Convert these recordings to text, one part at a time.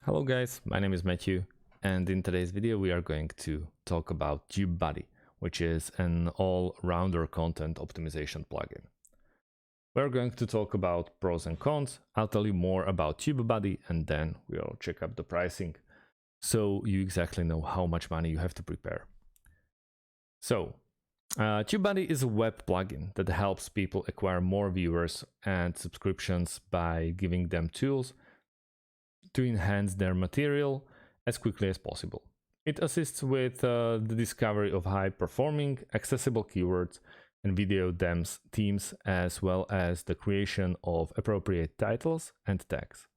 Hello guys, my name is Matthew, and in today's video we are going to talk about Tubebuddy, which is an all-rounder content optimization plugin. We're going to talk about pros and cons. I'll tell you more about Tubebuddy and then we'll check up the pricing so you exactly know how much money you have to prepare. So, Tubebuddy is a web plugin that helps people acquire more viewers and subscriptions by giving them tools to enhance their material as quickly as possible. It assists with the discovery of high-performing, accessible keywords and video themes, as well as the creation of appropriate titles and tags.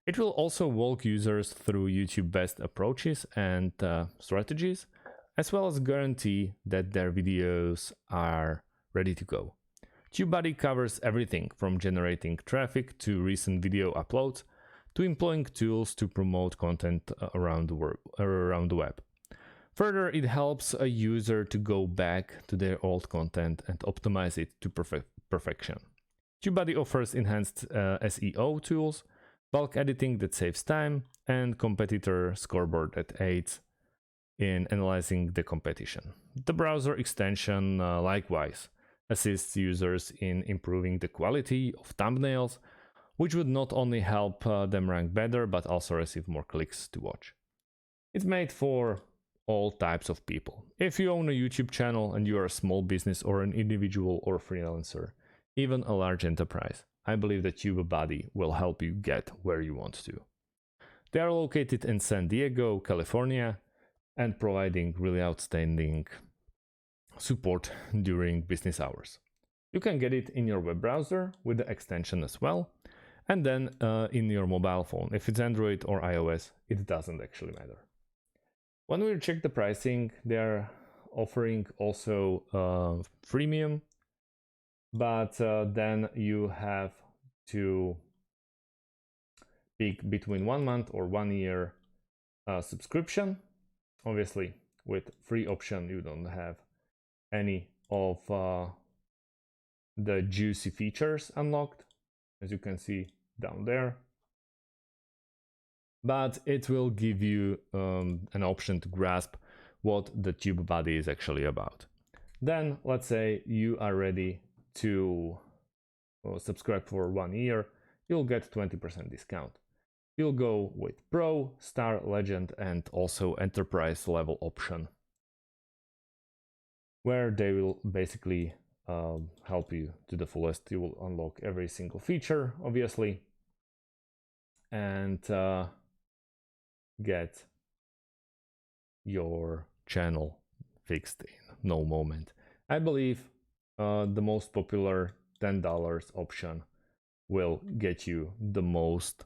It will also walk users through YouTube best approaches and strategies, as well as guarantee that their videos are ready to go. Tubebuddy covers everything from generating traffic to recent video uploads, to employing tools to promote content around the web. Further, it helps a user to go back to their old content and optimize it to perfection. Tubebuddy offers enhanced SEO tools, bulk editing that saves time, and competitor scoreboard that aids in analyzing the competition. The browser extension likewise assists users in improving the quality of thumbnails, which would not only help them rank better, but also receive more clicks to watch. It's made for all types of people. If you own a YouTube channel and you are a small business or an individual or freelancer, even a large enterprise, I believe that Tubebuddy will help you get where you want to. They are located in San Diego, California, and providing really outstanding support during business hours. You can get it in your web browser with the extension as well, and then in your mobile phone. If it's Android or iOS, it doesn't actually matter. When we check the pricing, they're offering also freemium, but then you have to pick between 1 month or 1 year subscription. Obviously, with free option, you don't have any of the juicy features unlocked, as you can see down there, but it will give you an option to grasp what the Tubebuddy is actually about. Then let's say you are ready to subscribe for 1 year, you'll get 20% discount. You'll go with Pro, Star, Legend, and also Enterprise level option, where they will basically help you to the fullest. You will unlock every single feature, obviously, and get your channel fixed in no moment. I believe the most popular $10 option will get you the most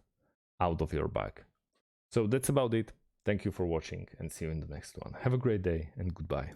out of your bag. So that's about it. Thank you for watching and see you in the next one. Have a great day and goodbye.